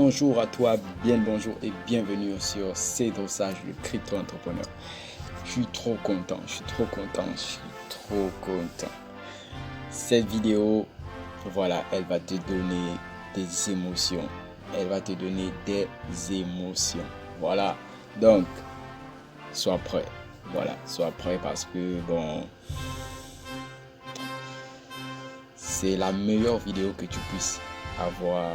Bonjour à toi, bien le bonjour et bienvenue sur C'est Dosage, le crypto entrepreneur. Je suis trop content. Cette vidéo, voilà, elle va te donner des émotions. Voilà, donc, sois prêt. Voilà, sois prêt parce que, c'est la meilleure vidéo que tu puisses avoir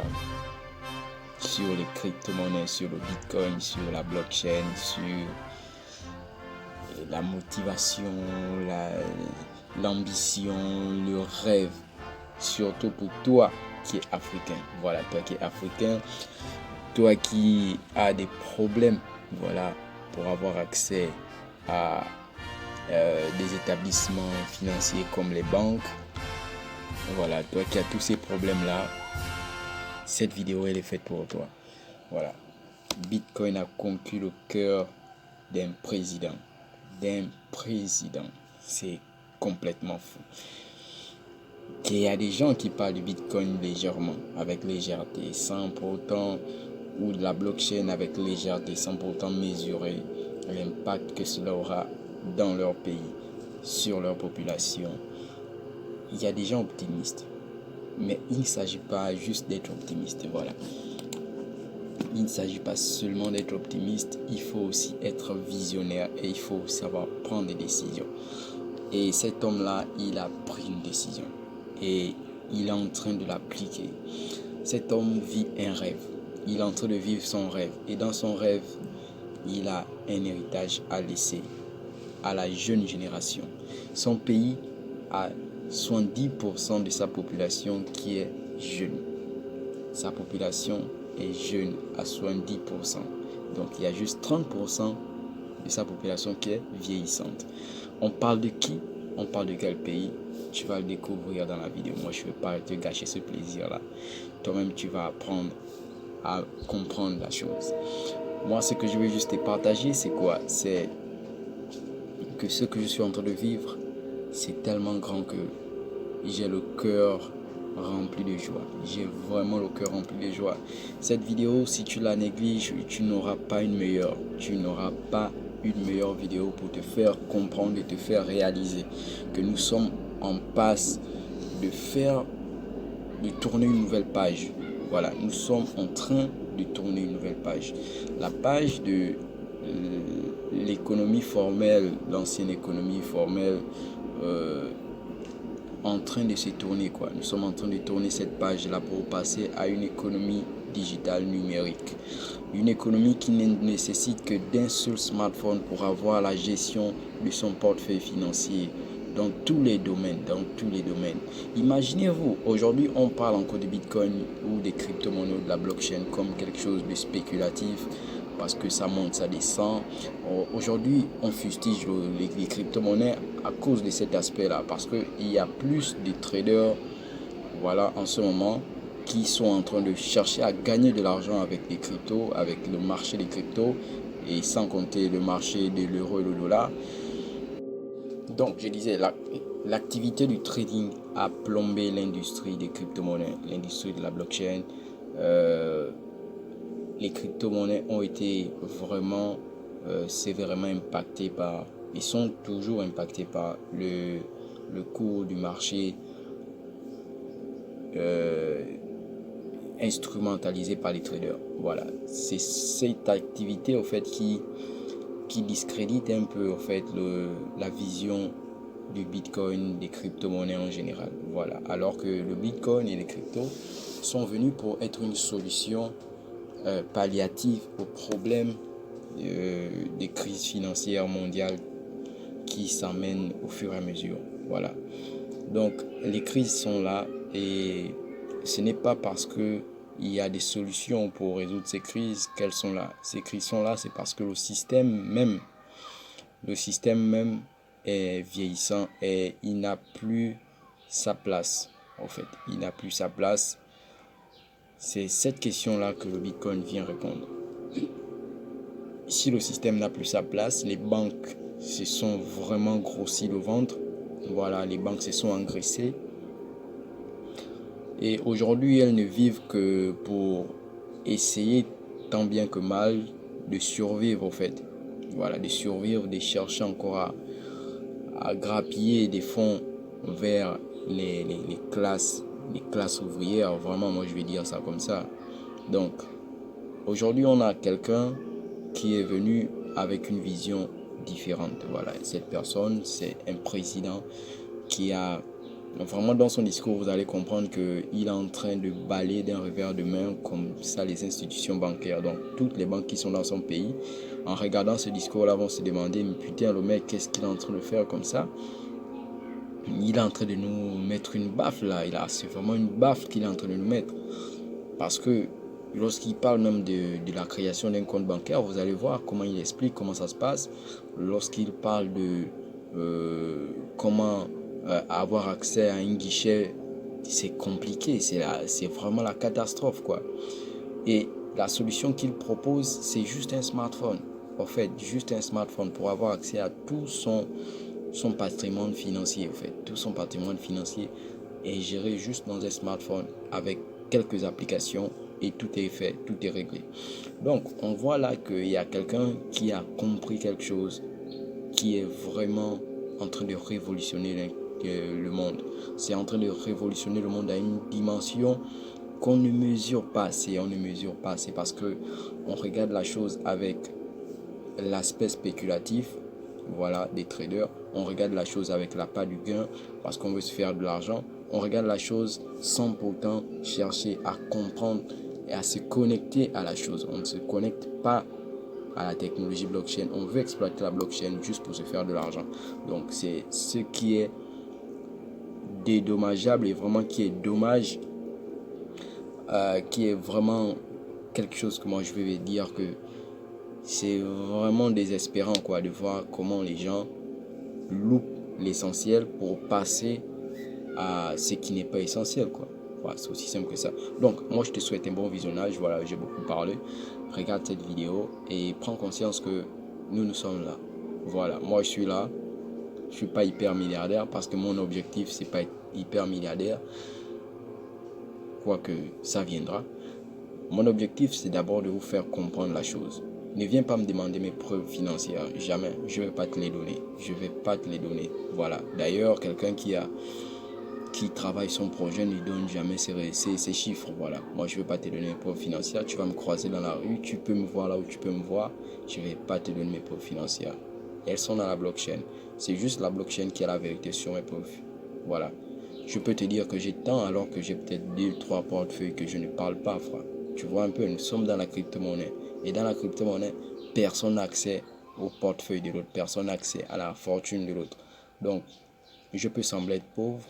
sur les crypto-monnaies, sur le Bitcoin, sur la blockchain, sur la motivation, l'ambition, le rêve, surtout pour toi qui es africain. Voilà, toi qui es africain, toi qui as des problèmes, voilà, pour avoir accès à des établissements financiers comme les banques. Voilà, toi qui as tous ces problèmes-là, cette vidéo elle est faite pour toi. Voilà. Bitcoin a conquis le cœur d'un président. C'est complètement fou. Il y a des gens qui parlent du Bitcoin légèrement, avec légèreté, sans pour autant, ou de la blockchain avec légèreté, sans pour autant mesurer l'impact que cela aura dans leur pays, sur leur population. Il y a des gens optimistes, mais il ne s'agit pas juste d'être optimiste, voilà. Il ne s'agit pas seulement d'être optimiste, il faut aussi être visionnaire et il faut savoir prendre des décisions. Et cet homme-là, il a pris une décision et il est en train de l'appliquer. Cet homme vit un rêve, il est en train de vivre son rêve et dans son rêve, il a un héritage à laisser à la jeune génération. Son pays a 70% de sa population qui est jeune. Sa population est jeune à 70%. Donc il y a juste 30% de sa population qui est vieillissante. On parle de qui? On parle de quel pays? Tu vas le découvrir dans la vidéo. Moi, je ne vais pas te gâcher ce plaisir-là. Toi-même, tu vas apprendre à comprendre la chose. Moi, ce que je veux juste te partager, c'est quoi? C'est que ce que je suis en train de vivre, c'est tellement grand que j'ai le cœur rempli de joie. J'ai vraiment le cœur rempli de joie. Cette vidéo, si tu la négliges, tu n'auras pas une meilleure. Tu n'auras pas une meilleure vidéo pour te faire comprendre et te faire réaliser que nous sommes en passe de tourner une nouvelle page. Voilà, nous sommes en train de tourner une nouvelle page. La page de l'économie formelle, l'ancienne économie formelle, en train de se tourner, quoi. Nous sommes en train de tourner cette page-là pour passer à une économie digitale numérique. Une économie qui ne nécessite que d'un seul smartphone pour avoir la gestion de son portefeuille financier dans tous les domaines, Imaginez-vous, aujourd'hui on parle encore de Bitcoin ou des crypto-monnaies ou de la blockchain comme quelque chose de spéculatif parce que ça monte, ça descend. Aujourd'hui, on fustige les crypto-monnaies à cause de cet aspect-là parce qu'il y a plus de traders, voilà, en ce moment, qui sont en train de chercher à gagner de l'argent avec les cryptos, avec le marché des cryptos, et sans compter le marché de l'euro et le dollar. Donc, je disais, l'activité du trading a plombé l'industrie des crypto-monnaies, l'industrie de la blockchain. Les crypto-monnaies ont été vraiment sévèrement impactées par, et sont toujours impactées par le cours du marché instrumentalisé par les traders. Voilà, c'est cette activité au fait qui discrédite un peu en fait la vision du Bitcoin, des crypto-monnaies en général. Voilà, alors que le Bitcoin et les cryptos sont venus pour être une solution palliative aux problèmes des crises financières mondiales qui s'amènent au fur et à mesure. Voilà. Donc les crises sont là et ce n'est pas parce que il y a des solutions pour résoudre ces crises qu'elles sont là. Ces crises sont là, c'est parce que le système même est vieillissant et il n'a plus sa place. En fait, il n'a plus sa place. C'est cette question-là que le Bitcoin vient répondre. Si le système n'a plus sa place, les banques se sont vraiment grossi le ventre. Voilà, les banques se sont engraissées. Et aujourd'hui, elles ne vivent que pour essayer tant bien que mal de survivre au fait. Voilà, de survivre, de chercher encore à grappiller des fonds vers les classes ouvrières. Vraiment, moi je vais dire ça comme ça. Donc, aujourd'hui, on a quelqu'un qui est venu avec une vision différente. Voilà, cette personne, c'est un président qui a vraiment dans son discours, vous allez comprendre qu'il est en train de balayer d'un revers de main comme ça les institutions bancaires. Donc, toutes les banques qui sont dans son pays, en regardant ce discours-là, vont se demander, mais putain, le mec, qu'est-ce qu'il est en train de faire comme ça? Il est en train de nous mettre une baffe là. C'est vraiment une baffe qu'il est en train de nous mettre. Parce que lorsqu'il parle même de la création d'un compte bancaire, vous allez voir comment il explique comment ça se passe. Lorsqu'il parle de comment avoir accès à un guichet, c'est compliqué, c'est vraiment la catastrophe quoi. Et la solution qu'il propose, c'est juste un smartphone. En fait, juste un smartphone pour avoir accès à tout son patrimoine financier. En fait, tout son patrimoine financier est géré juste dans un smartphone avec quelques applications et tout est fait, tout est réglé. Donc, on voit là qu'il y a quelqu'un qui a compris quelque chose qui est vraiment en train de révolutionner le monde. C'est en train de révolutionner le monde à une dimension qu'on ne mesure pas assez. On ne mesure pas assez parce que on regarde la chose avec l'aspect spéculatif, voilà, des traders. On regarde la chose avec la part du gain parce qu'on veut se faire de l'argent. On regarde la chose sans pourtant chercher à comprendre et à se connecter à la chose. On ne se connecte pas à la technologie blockchain. On veut exploiter la blockchain juste pour se faire de l'argent. Donc c'est ce qui est dédommageable et vraiment qui est dommage, qui est vraiment quelque chose que moi je vais dire que c'est vraiment désespérant quoi, de voir comment les gens loupent l'essentiel pour passer à ce qui n'est pas essentiel quoi. Voilà, c'est aussi simple que ça. Donc moi je te souhaite un bon visionnage. Voilà, j'ai beaucoup parlé. Regarde cette vidéo et prends conscience que nous sommes là. Voilà, moi je suis là. Je suis pas hyper milliardaire parce que mon objectif c'est pas être hyper milliardaire, quoique ça viendra. Mon objectif c'est d'abord de vous faire comprendre la chose. Ne viens pas me demander mes preuves financières, jamais. Je vais pas te les donner. Je vais pas te les donner. Voilà. D'ailleurs, quelqu'un qui travaille son projet ne donne jamais ses chiffres. Voilà. Moi, je vais pas te donner mes preuves financières. Tu vas me croiser dans la rue, tu peux me voir là où tu peux me voir. Je vais pas te donner mes preuves financières. Elles sont dans la blockchain. C'est juste la blockchain qui a la vérité sur mes preuves. Voilà. Je peux te dire que j'ai tant alors que j'ai peut-être 2-3 portefeuilles que je ne parle pas, frère. Tu vois un peu, nous sommes dans la crypto-monnaie. Et dans la crypto-monnaie, personne n'a accès au portefeuille de l'autre, personne n'a accès à la fortune de l'autre. Donc, je peux sembler être pauvre,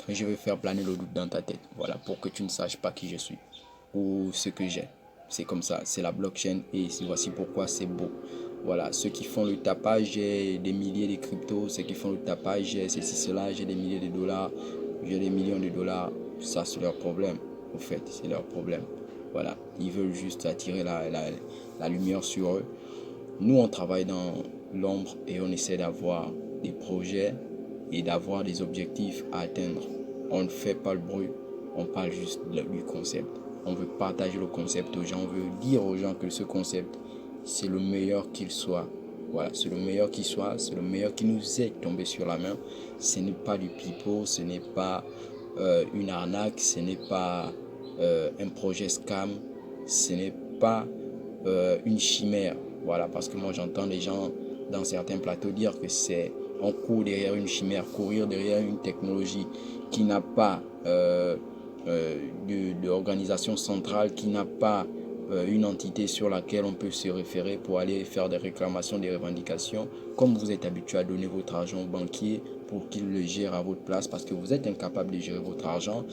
mais je vais faire planer le doute dans ta tête. Voilà, pour que tu ne saches pas qui je suis ou ce que j'ai. C'est comme ça, c'est la blockchain et voici pourquoi c'est beau. Voilà, ceux qui font le tapage, j'ai des milliers de cryptos, ceux qui font le tapage, j'ai ceci, cela, j'ai des milliers de dollars, j'ai des millions de dollars. Ça, c'est leur problème. Au fait, c'est leur problème. Voilà, ils veulent juste attirer la lumière sur eux. Nous, on travaille dans l'ombre et on essaie d'avoir des projets et d'avoir des objectifs à atteindre. On ne fait pas le bruit, on parle juste du concept. On veut partager le concept aux gens, on veut dire aux gens que ce concept, c'est le meilleur qu'il soit. Voilà, c'est le meilleur qui soit, c'est le meilleur qui nous est tombé sur la main. Ce n'est pas du pipeau, ce n'est pas une arnaque, ce n'est pas un projet scam, ce n'est pas une chimère. Voilà, parce que moi j'entends les gens dans certains plateaux dire que c'est on court derrière une chimère, courir derrière une technologie qui n'a pas d'organisation centrale, qui n'a pas une entité sur laquelle on peut se référer pour aller faire des réclamations, des revendications, comme vous êtes habitué à donner votre argent au banquier pour qu'il le gère à votre place parce que vous êtes incapable de gérer votre argent.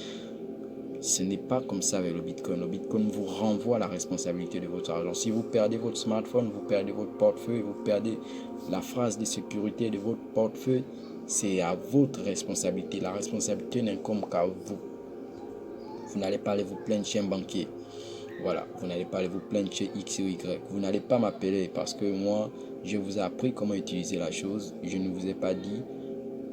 Ce n'est pas comme ça avec le Bitcoin. Le Bitcoin vous renvoie la responsabilité de votre argent. Si vous perdez votre smartphone, vous perdez votre portefeuille, vous perdez la phrase de sécurité de votre portefeuille, c'est à votre responsabilité. La responsabilité n'incombe qu'à vous. Vous n'allez pas aller vous plaindre chez un banquier. Voilà, vous n'allez pas aller vous plaindre chez X ou Y. Vous n'allez pas m'appeler parce que moi, je vous ai appris comment utiliser la chose. Je ne vous ai pas dit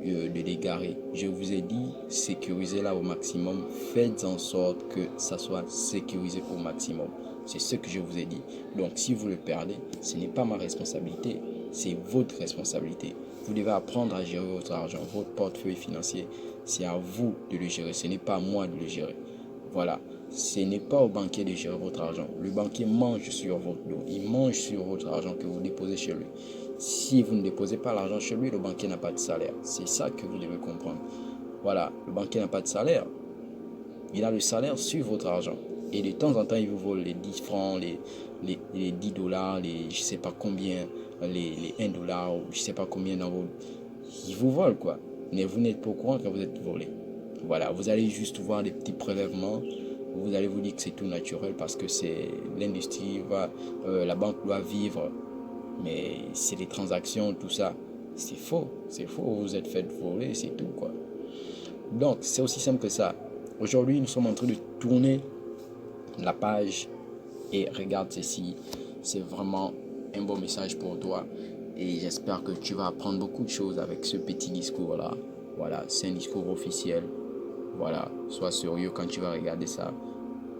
de l'égarer. Je vous ai dit, sécurisez-la au maximum. Faites en sorte que ça soit sécurisé au maximum. C'est ce que je vous ai dit. Donc, si vous le perdez, ce n'est pas ma responsabilité, c'est votre responsabilité. Vous devez apprendre à gérer votre argent, votre portefeuille financier. C'est à vous de le gérer, ce n'est pas à moi de le gérer. Voilà. Ce n'est pas au banquier de gérer votre argent. Le banquier mange sur votre dos. Il mange sur votre argent que vous déposez chez lui. Si vous ne déposez pas l'argent chez lui, le banquier n'a pas de salaire. C'est ça que vous devez comprendre. Voilà, le banquier n'a pas de salaire. Il a le salaire sur votre argent. Et de temps en temps, il vous vole les 10 francs, les 10 dollars, les je ne sais pas combien, les 1 dollar, ou je ne sais pas combien dans vos... Il vous vole, quoi. Mais vous n'êtes pas au courant quand vous êtes volé. Voilà, vous allez juste voir des petits prélèvements. Vous allez vous dire que c'est tout naturel parce que c'est l'industrie, la banque doit vivre. Mais c'est les transactions, tout ça. C'est faux, vous êtes fait voler, c'est tout, quoi. Donc, c'est aussi simple que ça. Aujourd'hui, nous sommes en train de tourner la page et regarde ceci. C'est vraiment un bon message pour toi. Et j'espère que tu vas apprendre beaucoup de choses avec ce petit discours-là. Voilà, c'est un discours officiel. Voilà, sois sérieux quand tu vas regarder ça.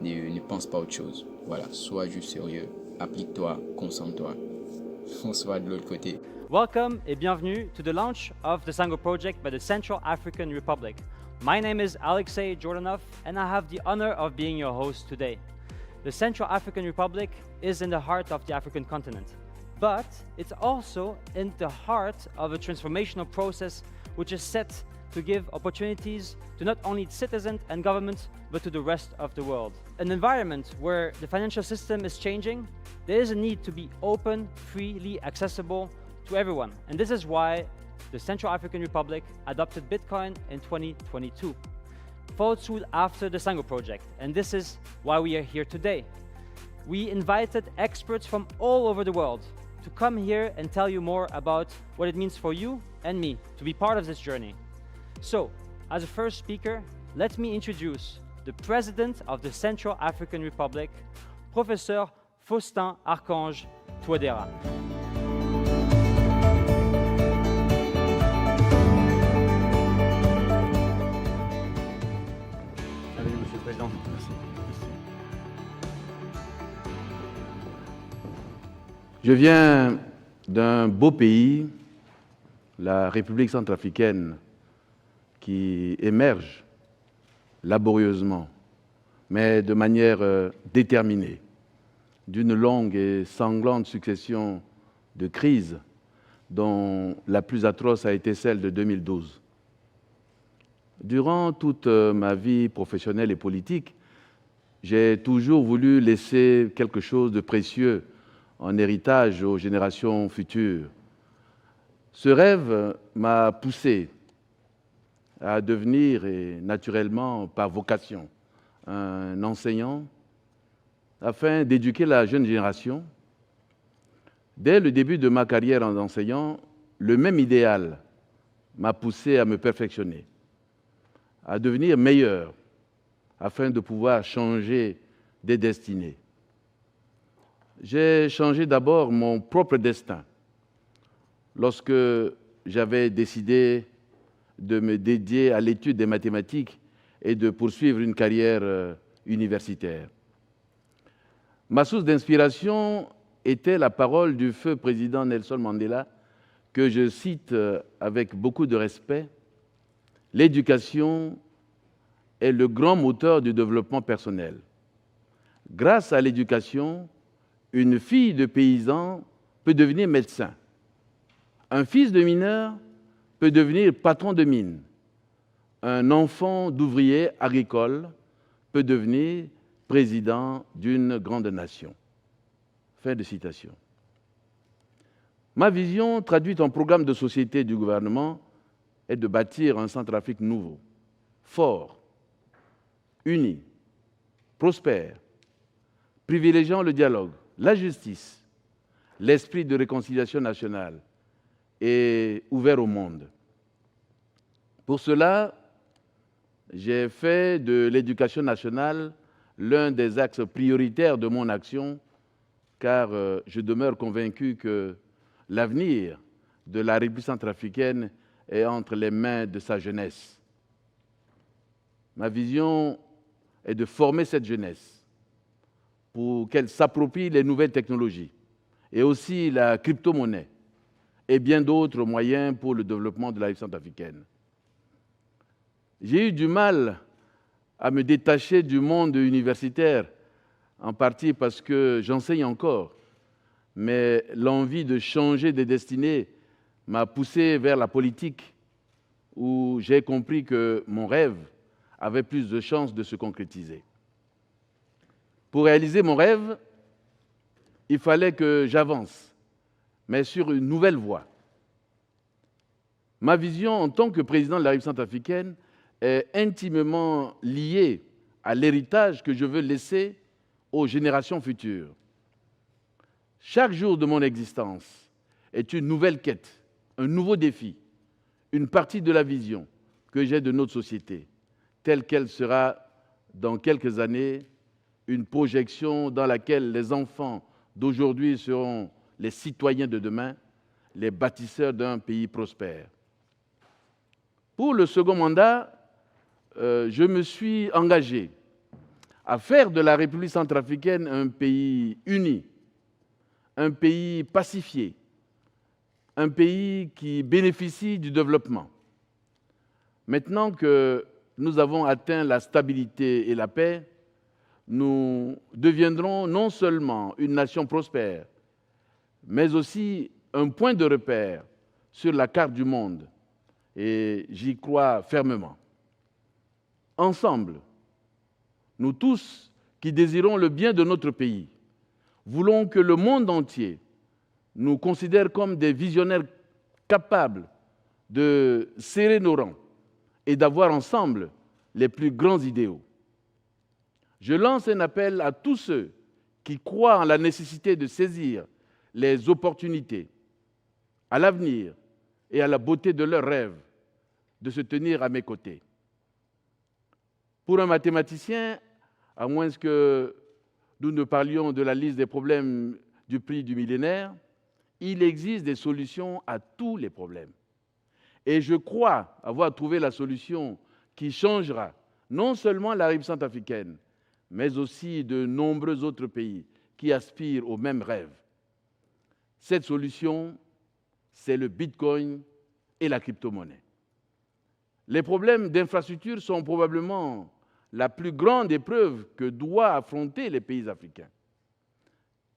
Ne pense pas à autre chose. Voilà, sois juste sérieux. Applique-toi, concentre-toi. On se voit de l'autre côté. Welcome et bienvenue to the launch of the Sango project by the Central African Republic. My name is Alexei Jordanov and I have the honor of being your host today. The Central African Republic is in the heart of the African continent, but it's also in the heart of a transformational process which is set to give opportunities to not only its citizens and governments, but to the rest of the world. An environment where the financial system is changing, there is a need to be open, freely accessible to everyone. And this is why the Central African Republic adopted Bitcoin in 2022, followed soon after the Sango project. And this is why we are here today. We invited experts from all over the world to come here and tell you more about what it means for you and me to be part of this journey. So, as a first speaker, let me introduce the President of the Central African Republic, Professor Faustin Archange Touadéra. Salut, Monsieur le Président. Merci. Je viens d'un beau pays, la République centrafricaine, qui émerge laborieusement, mais de manière déterminée, d'une longue et sanglante succession de crises dont la plus atroce a été celle de 2012. Durant toute ma vie professionnelle et politique, j'ai toujours voulu laisser quelque chose de précieux en héritage aux générations futures. Ce rêve m'a poussé à devenir, et naturellement par vocation, un enseignant, afin d'éduquer la jeune génération. Dès le début de ma carrière en enseignant, le même idéal m'a poussé à me perfectionner, à devenir meilleur, afin de pouvoir changer des destinées. J'ai changé d'abord mon propre destin lorsque j'avais décidé de me dédier à l'étude des mathématiques et de poursuivre une carrière universitaire. Ma source d'inspiration était la parole du feu président Nelson Mandela, que je cite avec beaucoup de respect. L'éducation est le grand moteur du développement personnel. Grâce à l'éducation, une fille de paysan peut devenir médecin. Un fils de mineur peut devenir patron de mine. Un enfant d'ouvrier agricole peut devenir président d'une grande nation. Fin de citation. Ma vision, traduite en programme de société du gouvernement, est de bâtir un Centrafrique nouveau, fort, uni, prospère, privilégiant le dialogue, la justice, l'esprit de réconciliation nationale et ouvert au monde. Pour cela, j'ai fait de l'éducation nationale l'un des axes prioritaires de mon action, car je demeure convaincu que l'avenir de la République centrafricaine est entre les mains de sa jeunesse. Ma vision est de former cette jeunesse pour qu'elle s'approprie les nouvelles technologies et aussi la crypto-monnaie et bien d'autres moyens pour le développement de la République centrafricaine. J'ai eu du mal à me détacher du monde universitaire, en partie parce que j'enseigne encore, mais l'envie de changer de destinée m'a poussé vers la politique, où j'ai compris que mon rêve avait plus de chances de se concrétiser. Pour réaliser mon rêve, il fallait que j'avance, mais sur une nouvelle voie. Ma vision en tant que président de la République centrafricaine est intimement liée à l'héritage que je veux laisser aux générations futures. Chaque jour de mon existence est une nouvelle quête, un nouveau défi, une partie de la vision que j'ai de notre société, telle qu'elle sera dans quelques années, une projection dans laquelle les enfants d'aujourd'hui seront les citoyens de demain, les bâtisseurs d'un pays prospère. Pour le second mandat, je me suis engagé à faire de la République centrafricaine un pays uni, un pays pacifié, un pays qui bénéficie du développement. Maintenant que nous avons atteint la stabilité et la paix, nous deviendrons non seulement une nation prospère, mais aussi un point de repère sur la carte du monde. Et j'y crois fermement. Ensemble, nous tous qui désirons le bien de notre pays, voulons que le monde entier nous considère comme des visionnaires capables de serrer nos rangs et d'avoir ensemble les plus grands idéaux. Je lance un appel à tous ceux qui croient en la nécessité de saisir les opportunités, à l'avenir et à la beauté de leurs rêves, de se tenir à mes côtés. Pour un mathématicien, à moins que nous ne parlions de la liste des problèmes du prix du millénaire, il existe des solutions à tous les problèmes. Et je crois avoir trouvé la solution qui changera non seulement la République centrafricaine, mais aussi de nombreux autres pays qui aspirent aux mêmes rêves. Cette solution, c'est le Bitcoin et la crypto-monnaie. Les problèmes d'infrastructure sont probablement la plus grande épreuve que doivent affronter les pays africains.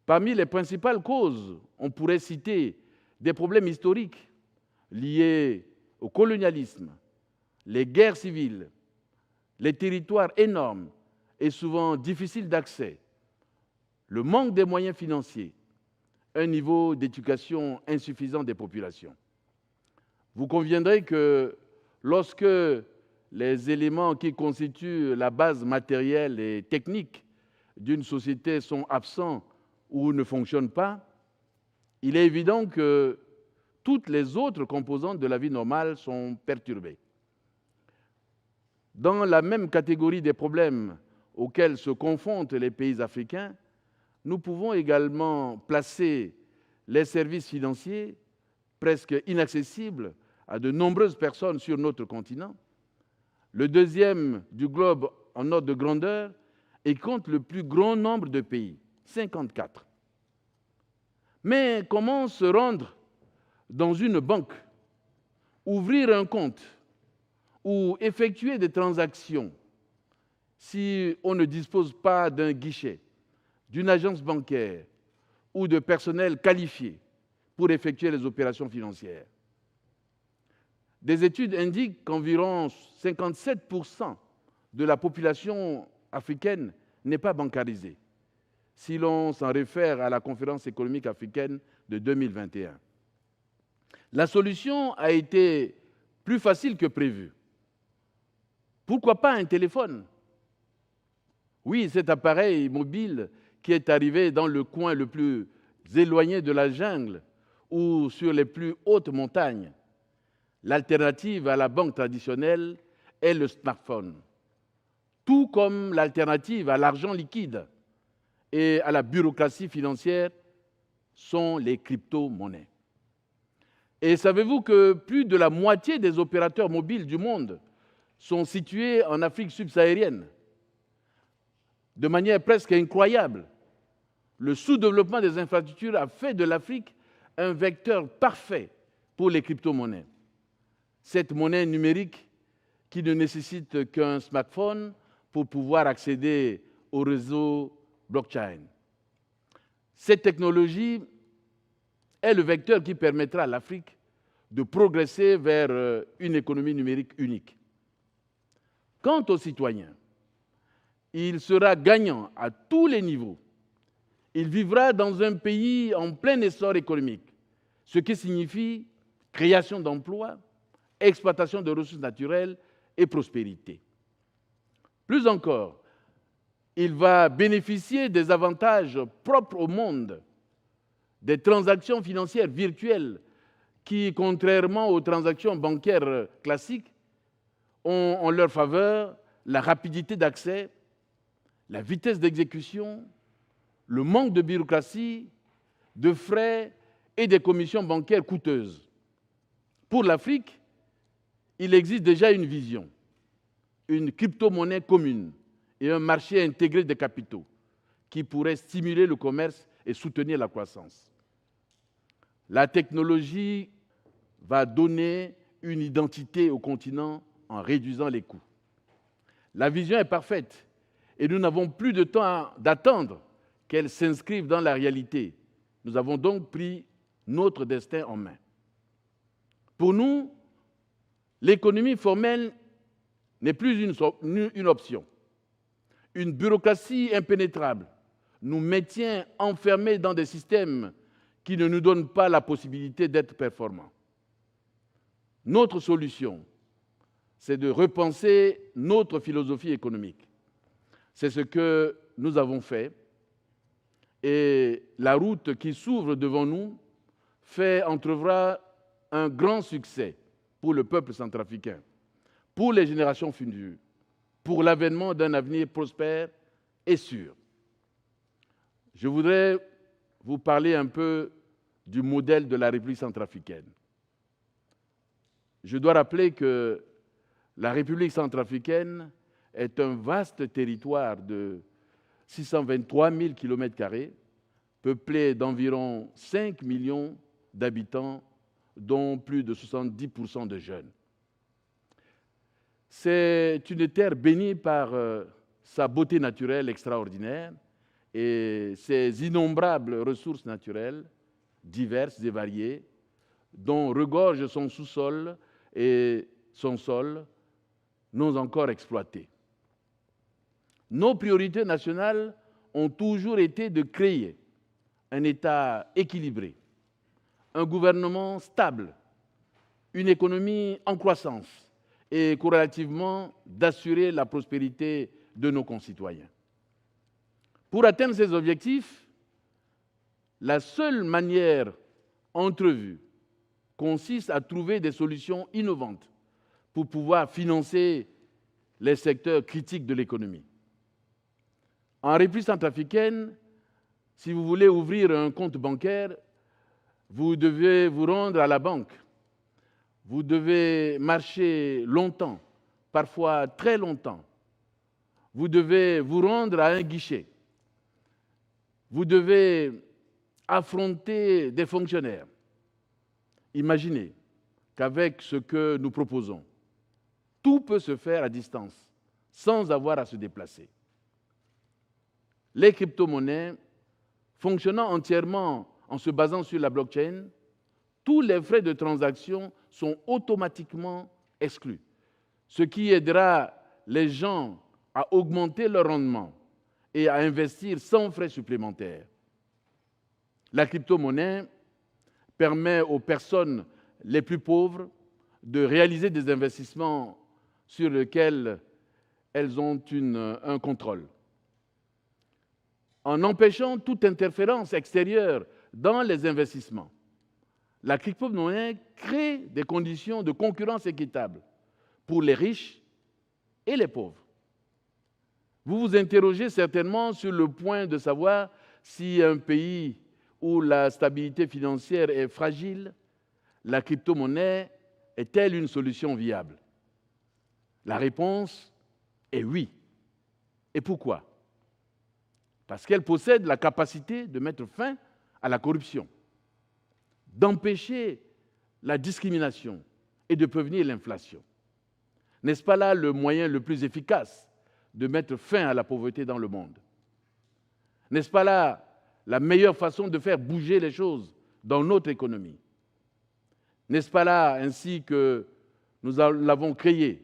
Parmi les principales causes, on pourrait citer des problèmes historiques liés au colonialisme, les guerres civiles, les territoires énormes et souvent difficiles d'accès, le manque des moyens financiers, un niveau d'éducation insuffisant des populations. Vous conviendrez que lorsque les éléments qui constituent la base matérielle et technique d'une société sont absents ou ne fonctionnent pas, il est évident que toutes les autres composantes de la vie normale sont perturbées. Dans la même catégorie des problèmes auxquels se confrontent les pays africains, nous pouvons également placer les services financiers presque inaccessibles à de nombreuses personnes sur notre continent, le deuxième du globe en ordre de grandeur et compte le plus grand nombre de pays, 54. Mais comment se rendre dans une banque, ouvrir un compte ou effectuer des transactions si on ne dispose pas d'un guichet, d'une agence bancaire ou de personnel qualifié pour effectuer les opérations financières? Des études indiquent qu'environ 57% de la population africaine n'est pas bancarisée, si l'on s'en réfère à la conférence économique africaine de 2021. La solution a été plus facile que prévu. Pourquoi pas un téléphone? Oui, cet appareil mobile qui est arrivé dans le coin le plus éloigné de la jungle ou sur les plus hautes montagnes. L'alternative à la banque traditionnelle est le smartphone, tout comme l'alternative à l'argent liquide et à la bureaucratie financière sont les crypto-monnaies. Et savez-vous que plus de la moitié des opérateurs mobiles du monde sont situés en Afrique subsaharienne? De manière presque incroyable, le sous-développement des infrastructures a fait de l'Afrique un vecteur parfait pour les crypto-monnaies. Cette monnaie numérique qui ne nécessite qu'un smartphone pour pouvoir accéder au réseau blockchain. Cette technologie est le vecteur qui permettra à l'Afrique de progresser vers une économie numérique unique. Quant aux citoyens, il sera gagnant à tous les niveaux. Il vivra dans un pays en plein essor économique, ce qui signifie création d'emplois, exploitation de ressources naturelles et prospérité. Plus encore, il va bénéficier des avantages propres au monde, des transactions financières virtuelles qui, contrairement aux transactions bancaires classiques, ont en leur faveur la rapidité d'accès, la vitesse d'exécution, le manque de bureaucratie, de frais et des commissions bancaires coûteuses. Pour l'Afrique, il existe déjà une vision, une crypto-monnaie commune et un marché intégré des capitaux qui pourrait stimuler le commerce et soutenir la croissance. La technologie va donner une identité au continent en réduisant les coûts. La vision est parfaite et nous n'avons plus de temps d'attendre qu'elle s'inscrive dans la réalité. Nous avons donc pris notre destin en main. Pour nous, l'économie formelle n'est plus une option. Une bureaucratie impénétrable nous maintient enfermés dans des systèmes qui ne nous donnent pas la possibilité d'être performants. Notre solution, c'est de repenser notre philosophie économique. C'est ce que nous avons fait et la route qui s'ouvre devant nous fait entrevoir un grand succès pour le peuple centrafricain, pour les générations futures, pour l'avènement d'un avenir prospère et sûr. Je voudrais vous parler un peu du modèle de la République centrafricaine. Je dois rappeler que la République centrafricaine est un vaste territoire de 623 000 km², peuplé d'environ 5 millions d'habitants, dont plus de 70% de jeunes. C'est une terre bénie par sa beauté naturelle extraordinaire et ses innombrables ressources naturelles, diverses et variées, dont regorge son sous-sol et son sol non encore exploités. Nos priorités nationales ont toujours été de créer un État équilibré, un gouvernement stable, une économie en croissance et corrélativement d'assurer la prospérité de nos concitoyens. Pour atteindre ces objectifs, la seule manière entrevue consiste à trouver des solutions innovantes pour pouvoir financer les secteurs critiques de l'économie. En République centrafricaine, si vous voulez ouvrir un compte bancaire, vous devez vous rendre à la banque. Vous devez marcher longtemps, parfois très longtemps. Vous devez vous rendre à un guichet. Vous devez affronter des fonctionnaires. Imaginez qu'avec ce que nous proposons, tout peut se faire à distance, sans avoir à se déplacer. Les crypto-monnaies, fonctionnant entièrement en se basant sur la blockchain, tous les frais de transaction sont automatiquement exclus, ce qui aidera les gens à augmenter leur rendement et à investir sans frais supplémentaires. La crypto-monnaie permet aux personnes les plus pauvres de réaliser des investissements sur lesquels elles ont un contrôle. En empêchant toute interférence extérieure dans les investissements, la crypto-monnaie crée des conditions de concurrence équitable pour les riches et les pauvres. Vous vous interrogez certainement sur le point de savoir si un pays où la stabilité financière est fragile, la crypto-monnaie est-elle une solution viable? La réponse est oui. Et pourquoi? Parce qu'elle possède la capacité de mettre fin à la corruption, d'empêcher la discrimination et de prévenir l'inflation. N'est-ce pas là le moyen le plus efficace de mettre fin à la pauvreté dans le monde? N'est-ce pas là la meilleure façon de faire bouger les choses dans notre économie? N'est-ce pas là ainsi que nous l'avons créé,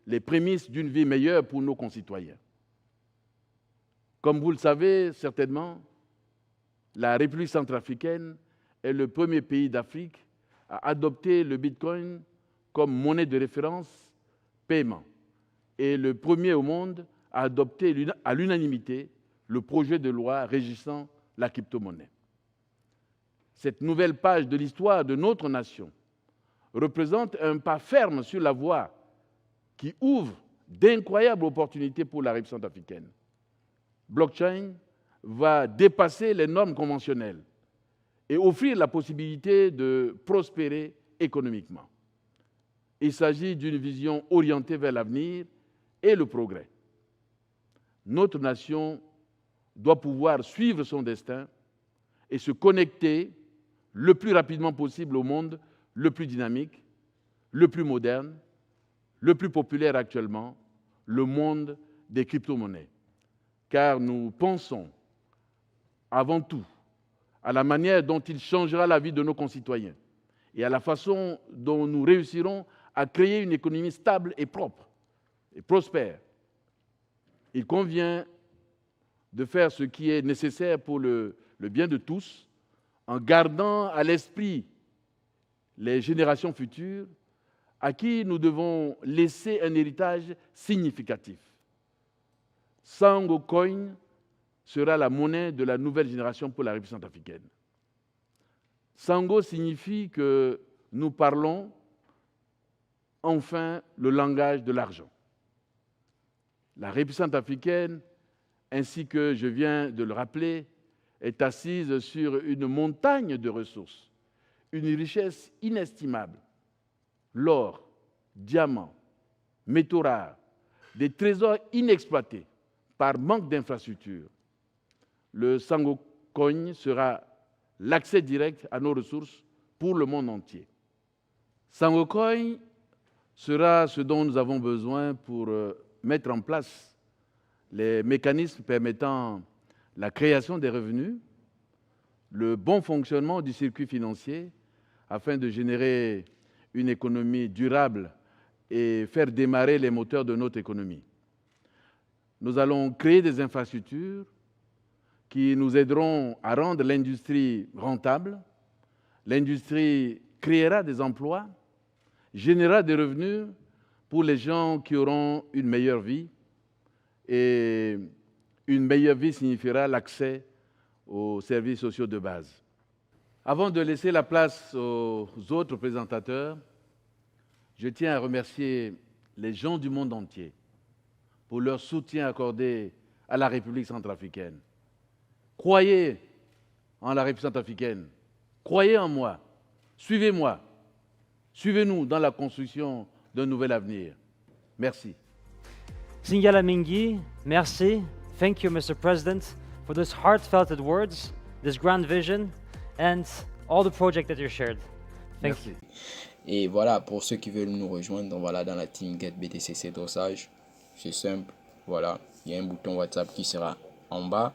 les prémices d'une vie meilleure pour nos concitoyens? Comme vous le savez certainement, la République centrafricaine est le premier pays d'Afrique à adopter le Bitcoin comme monnaie de référence paiement et le premier au monde à adopter à l'unanimité le projet de loi régissant la crypto-monnaie. Cette nouvelle page de l'histoire de notre nation représente un pas ferme sur la voie qui ouvre d'incroyables opportunités pour la République centrafricaine. Blockchain va dépasser les normes conventionnelles et offrir la possibilité de prospérer économiquement. Il s'agit d'une vision orientée vers l'avenir et le progrès. Notre nation doit pouvoir suivre son destin et se connecter le plus rapidement possible au monde le plus dynamique, le plus moderne, le plus populaire actuellement, le monde des crypto-monnaies. Car nous pensons avant tout à la manière dont il changera la vie de nos concitoyens et à la façon dont nous réussirons à créer une économie stable et propre et prospère. Il convient de faire ce qui est nécessaire pour le bien de tous, en gardant à l'esprit les générations futures à qui nous devons laisser un héritage significatif. Sango Coin sera la monnaie de la nouvelle génération pour la République centrafricaine. Sango signifie que nous parlons enfin le langage de l'argent. La République centrafricaine, ainsi que je viens de le rappeler, est assise sur une montagne de ressources, une richesse inestimable. L'or, diamants, métaux rares, des trésors inexploités par manque d'infrastructures. Le Sango Coin sera l'accès direct à nos ressources pour le monde entier. Sango Coin sera ce dont nous avons besoin pour mettre en place les mécanismes permettant la création des revenus, le bon fonctionnement du circuit financier afin de générer une économie durable et faire démarrer les moteurs de notre économie. Nous allons créer des infrastructures qui nous aideront à rendre l'industrie rentable. L'industrie créera des emplois, générera des revenus pour les gens qui auront une meilleure vie. Et une meilleure vie signifiera l'accès aux services sociaux de base. Avant de laisser la place aux autres présentateurs, je tiens à remercier les gens du monde entier pour leur soutien accordé à la République centrafricaine. Croyez en la République centrafricaine, croyez en moi, suivez-moi, suivez-nous dans la construction d'un nouvel avenir. Merci. Singala Mingi, merci. Thank you, Mr. President, for those heartfelt words, this grand vision, and all the projects that you shared. Thank Merci. you. Et voilà, pour ceux qui veulent nous rejoindre, donc voilà, dans la team Get BTCC Dosage, c'est simple. Voilà, il y a un bouton WhatsApp qui sera en bas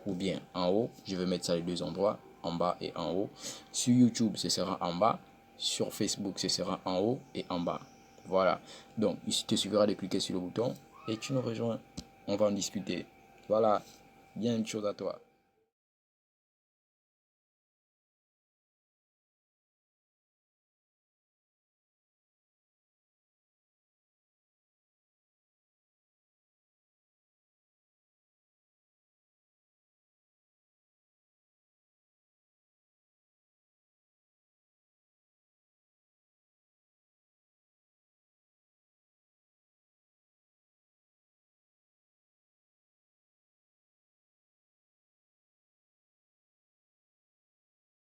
ou bien en haut. Je vais mettre ça les deux endroits, en bas et en haut. Sur YouTube, ce sera en bas. Sur Facebook, ce sera en haut et en bas. Voilà, donc il te suffira de cliquer sur le bouton et tu nous rejoins. On va en discuter. Voilà, bien une chose à toi.